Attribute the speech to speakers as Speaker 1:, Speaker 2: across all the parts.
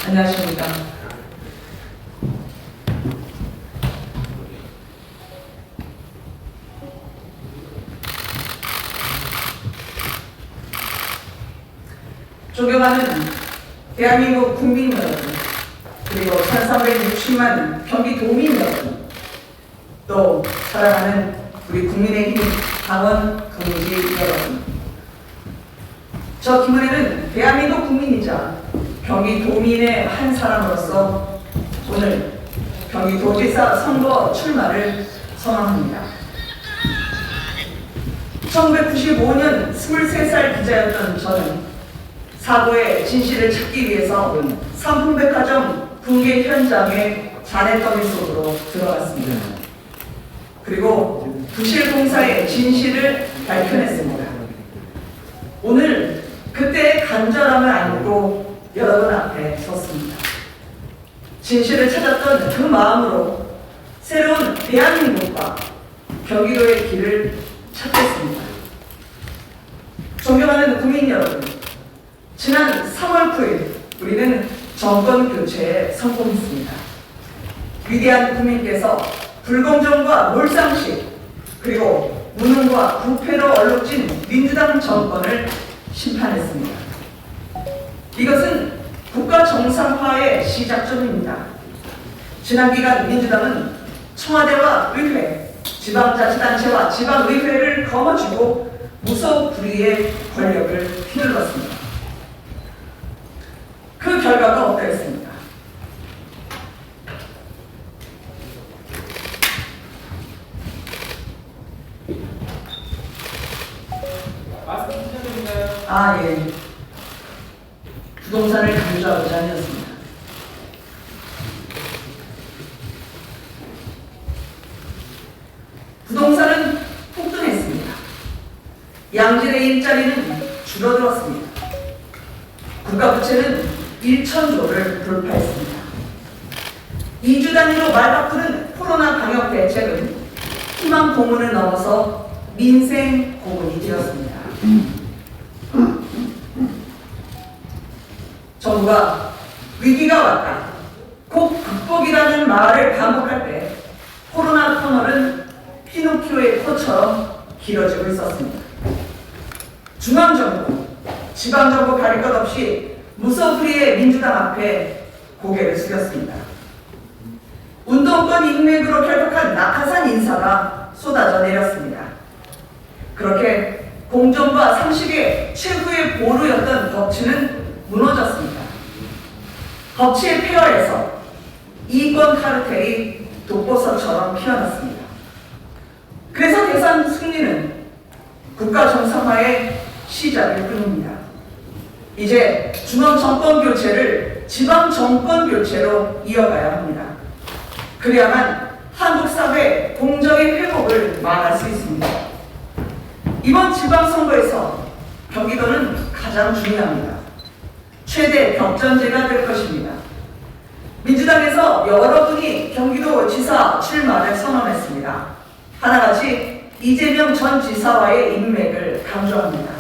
Speaker 1: 안녕하십니까. 존경하는 대한민국 국민 여러분, 그리고 1360만 경기도민 여러분, 또 사랑하는 우리 국민의힘 당원 동지 여러분, 저 김은혜는 대한민국 국민이자 경기도민의 한 사람으로서 오늘 경기도지사 선거 출마를 선언합니다. 1995년 23살 기자였던 저는 사고의 진실을 찾기 위해서 삼풍백화점 붕괴 현장의 잔해더미 속으로 들어갔습니다. 그리고 부실 공사의 진실을 밝혀냈습니다. 오늘 그때의 간절함을 안고 여러분 앞에 섰습니다. 진실을 찾았던 그 마음으로 새로운 대한민국과 경기도의 길을 찾겠습니다. 존경하는 국민 여러분, 지난 3월 9일 우리는 정권 교체에 성공했습니다. 위대한 국민께서 불공정과 몰상식 그리고 무능과 부패로 얼룩진 민주당 정권을 심판했습니다. 이것은 국가 정상화의 시작점입니다. 지난 기간 민주당은 청와대와 의회, 지방자치단체와 지방의회를 거머쥐고 무소불위의 권력을 휘둘렀습니다. 그 결과가 어떠했습니까? 예. 부동산을 강조하고자 하였습니다. 부동산은 폭등했습니다. 양질의 일자리는 줄어들었습니다. 국가부채는 1,000조를 돌파했습니다. 2주 단위로 말바꾸는 코로나 방역 대책은 희망 고문을 넘어서 민생 고문이 되었습니다. 정부가 위기가 왔다, 곧 극복이라는 말을 반복할 때 코로나 터널은 피노키오의 코처럼 길어지고 있었습니다. 중앙정부, 지방정부 가릴 것 없이 무소불위의 민주당 앞에 고개를 숙였습니다. 운동권 인맥으로 결박한 낙하산 인사가 쏟아져 내렸습니다. 그렇게 공정과 상식의 최후의 보루였던 법치는 무너졌습니다. 법치의 폐허에서 이권 카르텔이 독보서처럼 피어났습니다. 그래서 대선 승리는 국가 정상화의 시작일 뿐입니다. 이제 중앙 정권 교체를 지방 정권 교체로 이어가야 합니다. 그래야만 한국 사회 공정의 회복을 말할 수 있습니다. 이번 지방선거에서 경기도는 가장 중요합니다. 최대 격전제가 될 것입니다. 민주당에서 여러분이 경기도지사 출마를 선언했습니다. 하나같이 이재명 전 지사와의 인맥을 강조합니다.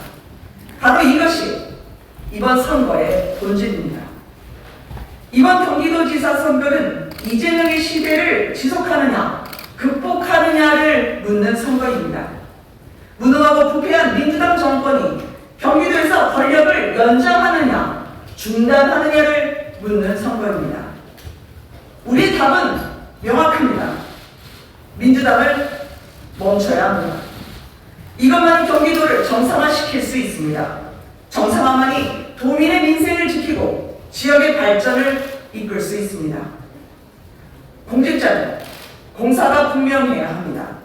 Speaker 1: 바로 이것이 이번 선거의 본질입니다. 이번 경기도지사 선거는 이재명의 시대를 지속하느냐, 극복하느냐를 묻는 선거입니다. 무능하고 부패한 민주당 정권이 경기도에서 권력을 연장하느냐, 중단하느냐를 묻는 선거입니다. 우리의 답은 명확합니다. 민주당을 멈춰야 합니다. 이것만이 경기도를 정상화시킬 수 있습니다. 정상화만이 도민의 민생을 지키고 지역의 발전을 이끌 수 있습니다. 공직자는 공사가 분명해야 합니다.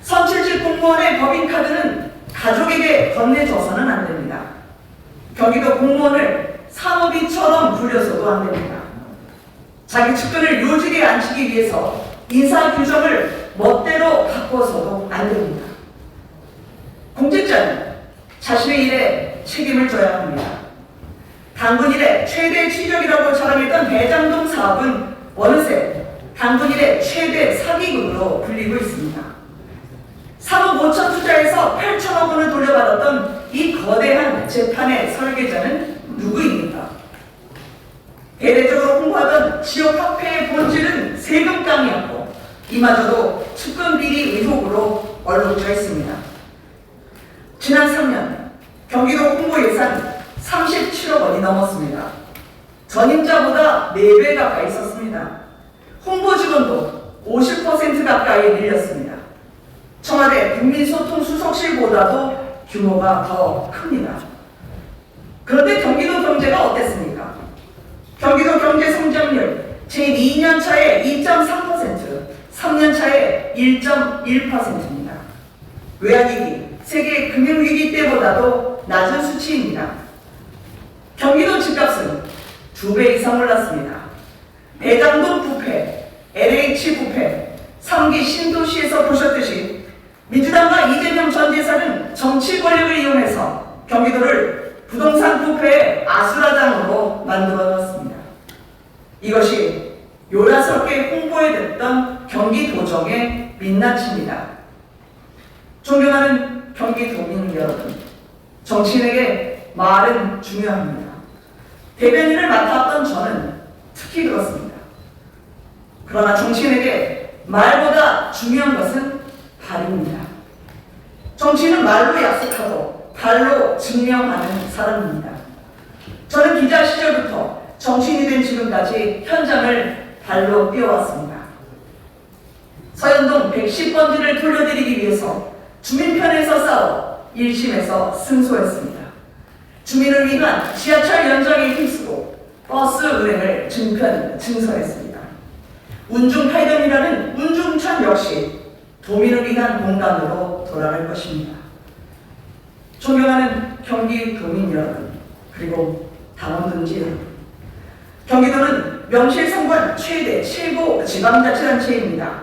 Speaker 1: 선출직 공무원의 법인카드는 가족에게 건네줘서는 안 됩니다. 경기도 공무원을 산업인처럼 불려서도 안 됩니다. 자기 측근을 요직에 앉히기 위해서 인사 규정을 멋대로 바꿔서도 안 됩니다. 공직자는 자신의 일에 책임을 져야 합니다. 당군 일의 최대 취적이라고 자랑했던 대장동 사업은 어느새 당군 일의 최대 사기극으로 불리고 있습니다. 3억 5천 투자해서 8천억 원을 돌려받았던 이 거대한 재판의 설계자는 누구입니까? 대대적으로 홍보하던 지역화폐의 본질은 세금깡이었고 이마저도 측근비리 의혹으로 얼룩져 있습니다. 지난 3년 경기도 홍보 예산 37억 원이 넘었습니다. 전임자보다 4배 가까이 썼습니다. 홍보 직원도 50% 가까이 늘렸습니다. 청와대 국민소통수석실보다도 규모가 더 큽니다. 그런데 경기도 경제가 어땠습니까? 경기도 경제 성장률 제2년 차에 2.3%, 3년 차에 1.1%입니다. 외환위기, 세계 금융위기 때보다도 낮은 수치입니다. 경기도 집값은 2배 이상 올랐습니다. 대장동 부패, LH 부패, 3기 신도시에서 보셨듯이 민주당과 이재명 전 지사는 정치 권력을 이용해서 경기도를 부동산 부패의 아수라장으로 만들어놨습니다. 이것이 요란스럽게 홍보에 됐던 경기도정의 민낯입니다. 존경하는 경기도민 여러분, 정치인에게 말은 중요합니다. 대변인을 맡았던 저는 특히 그렇습니다. 그러나 정치인에게 말보다 중요한 것은 발입니다. 정치인은 말로 약속하고 발로 증명하는 사람입니다. 저는 기자 시절부터 정치인이 된 지금까지 현장을 발로 뛰어왔습니다. 서현동 110번지를 돌려드리기 위해서 주민 편에서 싸워 1심에서 승소했습니다. 주민을 위한 지하철 연장에 힘쓰고 버스 운행을 증설했습니다. 운중팔경이라는 운중천 역시 도민을 위한 공간으로 돌아갈 것입니다. 존경하는 경기도민 여러분, 그리고 당원동지 여러분, 경기도는 명실상부한 최대 최고 지방자치단체입니다.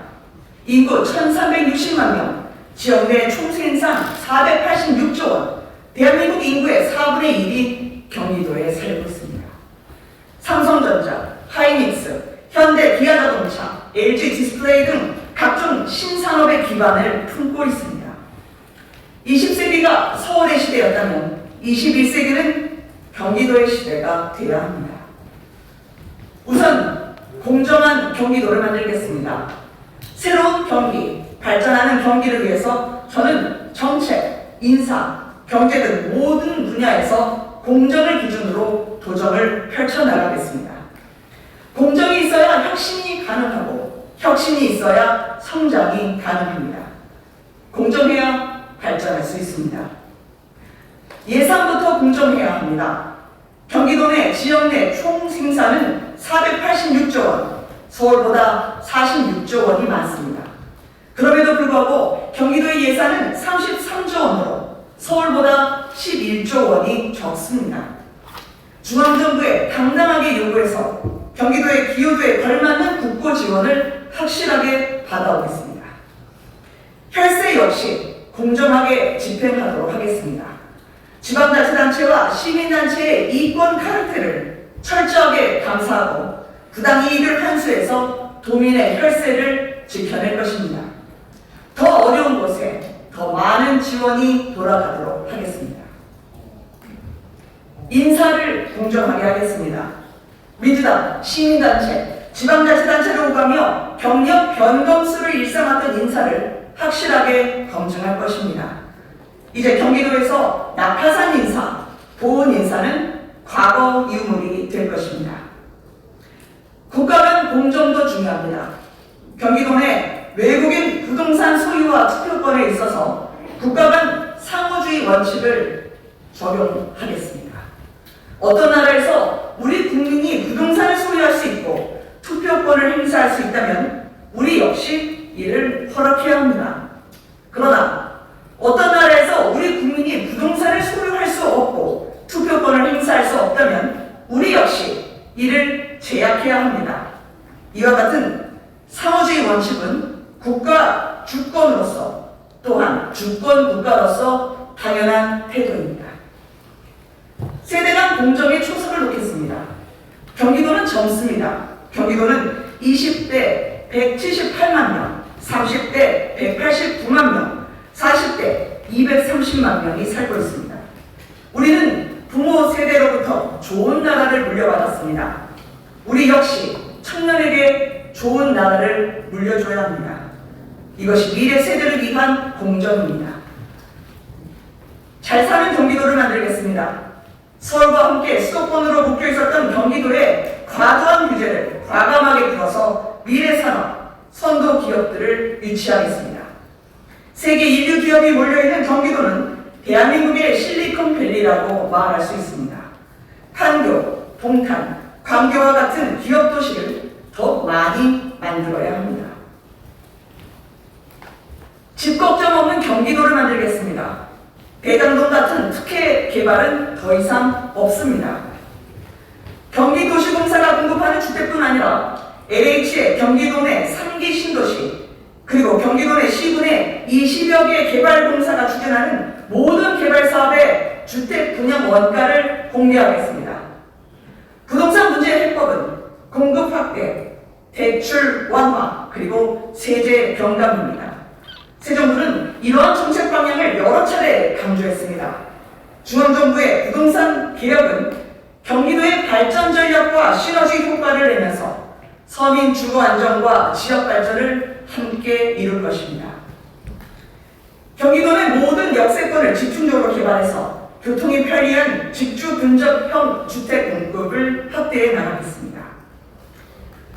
Speaker 1: 인구 1360만 명, 지역 내 총생산 486조 원, 대한민국 인구의 4분의 1이 경기도에 살고 있습니다. 삼성전자, 하이닉스, 현대 기아자동차, LG 디스플레이 등 각종 신산업의 기반을 품고 있습니다. 20세기가 서울의 시대였다면 21세기는 경기도의 시대가 되어야 합니다. 우선 공정한 경기도를 만들겠습니다. 새로운 경기, 발전하는 경기를 위해서 저는 정책, 인사, 경제 등 모든 분야에서 공정을 기준으로 도정을 펼쳐나가겠습니다. 공정이 있어야 혁신이 가능하고 혁신이 있어야 성장이 가능합니다. 공정해야 발전할 수 있습니다. 예산부터 공정해야 합니다. 경기도 내 지역 내 총 생산은 486조 원, 서울보다 46조 원이 많습니다. 그럼에도 불구하고 경기도의 예산은 33조 원으로 서울보다 11조 원이 적습니다. 중앙정부에 당당하게 요구해서 경기도의 기여도에 걸맞는 국고 지원을 확실하게 받아오겠습니다. 혈세 역시 공정하게 집행하도록 하겠습니다. 지방자치단체와 시민단체의 이권 카르텔을 철저하게 감사하고 부당이익을 환수해서 도민의 혈세를 지켜낼 것입니다. 더 어려운 곳에 더 많은 지원이 돌아가도록 하겠습니다. 인사를 공정하게 하겠습니다. 민주당, 시민단체, 지방자치단체를 오가며 경력 변검수를 일삼았던 인사를 확실하게 검증할 것입니다. 이제 경기도에서 낙하산 인사, 보훈 인사는 과거 유물이 될 것입니다. 국가 간 공정도 중요합니다. 경기도 내 외국인 부동산 소유와 투표권에 있어서 국가 간 상호주의 원칙을 적용하겠습니다. 어떤 나라에서 우리 국민이 부동산을 소유할 수 있고 투표권을 행사할 수 있다면 우리 역시 이를 허락해야 합니다. 그러나 어떤 나라에서 우리 국민이 부동산을 소유할 수 없고 투표권을 행사할 수 없다면 우리 역시 이를 제약해야 합니다. 이와 같은 상호주의 원칙은 국가 주권으로서 또한 주권 국가로서 당연한 태도입니다. 세대 간 공정의 초석을 놓겠습니다. 경기도는 젊습니다. 경기도는 20대 178만 명, 30대 189만 명, 40대 230만 명이 살고 있습니다. 우리는 부모 세대로부터 좋은 나라를 물려받았습니다. 우리 역시 청년에게 좋은 나라를 물려줘야 합니다. 이것이 미래 세대를 위한 공정입니다. 잘 사는 경기도를 만들겠습니다. 서울과 함께 수도권으로 묶여 있었던 경기도의 과도한 규제를 과감하게 풀어서 미래 산업, 선도 기업들을 유치하겠습니다. 세계 인류 기업이 몰려있는 경기도는 대한민국의 실리콘밸리라고 말할 수 있습니다. 판교, 동탄, 광교와 같은 기업 도시를 더 많이 만들어야 합니다. 집 걱정 없는 경기도를 만들겠습니다. 대장동 같은 특혜 개발은 더 이상 없습니다. 경기도시공사가 공급하는 주택뿐 아니라 LH의 경기도 내 3기 신도시 그리고 경기도 내 시군의 20여 개 개발공사가 추진하는 모든 개발사업의 주택 분양 원가를 공개하겠습니다. 부동산 문제의 해법은 공급 확대, 대출 완화, 그리고 세제 경감입니다. 새 정부는 이러한 정책 방향을 여러 차례 강조했습니다. 중앙정부의 부동산 개혁은 경기도의 발전 전략과 시너지 효과를 내면서 서민 주거 안정과 지역 발전을 함께 이룰 것입니다. 경기도는 모든 역세권을 집중적으로 개발해서 교통이 편리한 직주 근접형 주택 공급을 확대해 나가겠습니다.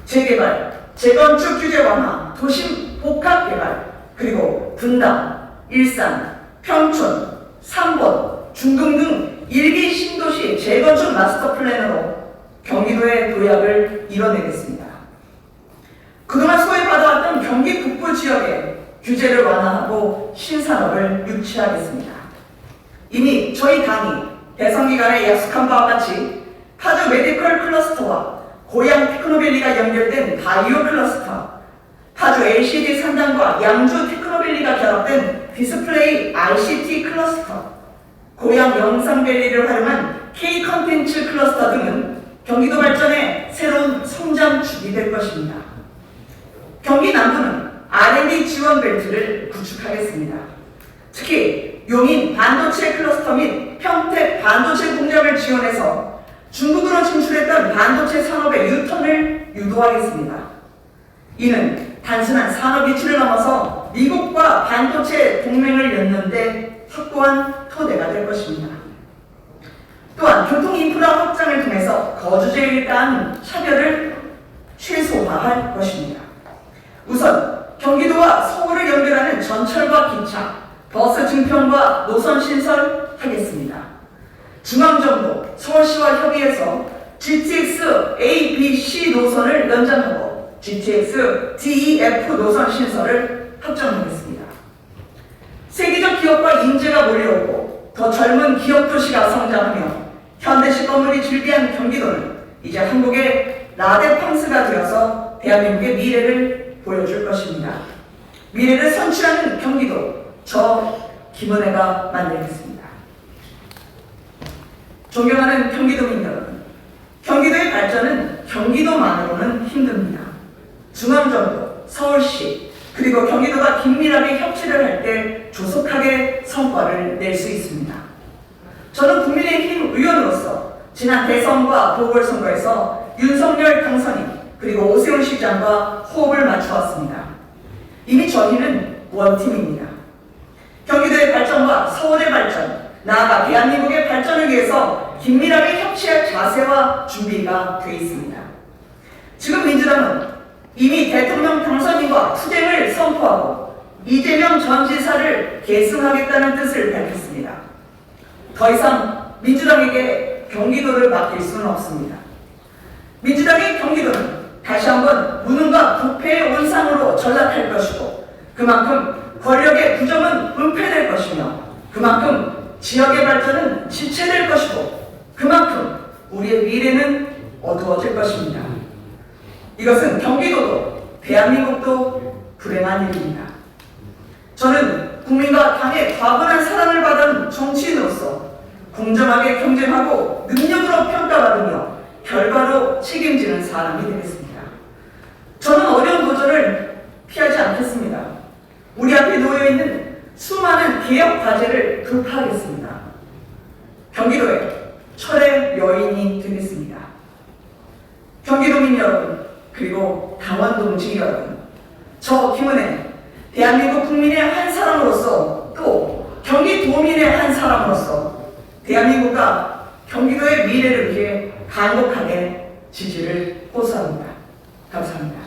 Speaker 1: 재개발, 재건축 규제 완화, 도심 복합 개발, 그리고 분당, 일산, 평촌, 삼본, 중동 등 1기 신도시 재건축 마스터 플랜으로 경기도의 도약을 이뤄내겠습니다. 그동안 소외받아왔던 경기 북부 지역에 규제를 완화하고 신산업을 유치하겠습니다. 이미 저희 당이 대선 기간에 약속한 바와 같이 파주 메디컬 클러스터와 고양 테크노밸리가 연결된 바이오 클러스터, 파주 LCD 산단과 양주 테크노밸리가 결합된 디스플레이 ICT 클러스터, 고양 영상밸리를 활용한 K 컨텐츠 클러스터 등은 경기도 발전의 새로운 성장축이 될 것입니다. 경기 남부는 R&D 지원 벨트를 구축하겠습니다. 특히 용인 반도체 클러스터 및 평택 반도체 공장을 지원해서 중국으로 진출했던 반도체 산업의 유턴을 유도하겠습니다. 이는 단순한 산업 유치를 넘어서 미국과 반도체 동맹을 엮는데 확고한 토대가 될 것입니다. 또한 교통 인프라 확장을 통해서 거주지에 대한 차별을 최소화할 것입니다. 우선 경기도와 서울을 연결하는 전철과 기차, 버스 증평과 노선 신설하겠습니다. 중앙정부, 서울시와 협의해서 GTX A, B, C 노선을 연장하고 GTX D, E, F 노선 신설을 확정하겠습니다. 세계적 기업과 인재가 몰려오고 더 젊은 기업 도시가 성장하며 현대식 건물이 즐비한 경기도는 이제 한국의 라데팡스가 되어서 대한민국의 미래를 보여줄 것입니다. 미래를 선취하는 경기도, 저 김은혜가 만들겠습니다. 존경하는 경기도민 여러분, 경기도의 발전은 경기도만으로는 힘듭니다. 중앙정부, 서울시, 그리고 경기도가 긴밀하게 협치를 할 때 조속하게 성과를 낼 수 있습니다. 저는 국민의힘 의원으로서 지난 대선과 보궐선거에서 윤석열 당선인 그리고 오세훈 시장과 호흡을 맞춰왔습니다. 이미 저희는 원팀입니다. 경기도의 발전과 서울의 발전, 나아가 대한민국의 발전을 위해서 긴밀하게 협치할 자세와 준비가 되어 있습니다. 지금 민주당은 이미 대통령 당선인과 투쟁을 선포하고 이재명 전 지사를 계승하겠다는 뜻을 밝혔습니다. 더 이상 민주당에게 경기도를 맡길 수는 없습니다. 민주당의 경기도는 다시 한번 무능과 부패의 온상으로 전락할 것이고 그만큼 권력의 부정은 은폐될 것이며 그만큼 지역의 발전은 지체될 것이고 그만큼 우리의 미래는 어두워질 것입니다. 이것은 경기도도 대한민국도 불행한 일입니다. 저는 국민과 당의 과분한 사랑을 받은 정치인으로서 공정하게 경쟁하고 능력으로 평가받으며 결과로 책임지는 사람이 되겠습니다. 저는 어려운 도전을 피하지 않겠습니다. 우리 앞에 놓여있는 수많은 개혁 과제를 돌파하겠습니다. 경기도의 철의 여인이 되겠습니다. 경기도 경기도민 여러분, 그리고 당원 동지 여러분, 저 김은혜, 대한민국 국민의 한 사람으로서, 또 경기도민의 한 사람으로서 대한민국과 경기도의 미래를 위해 간곡하게 지지를 호소합니다. 감사합니다.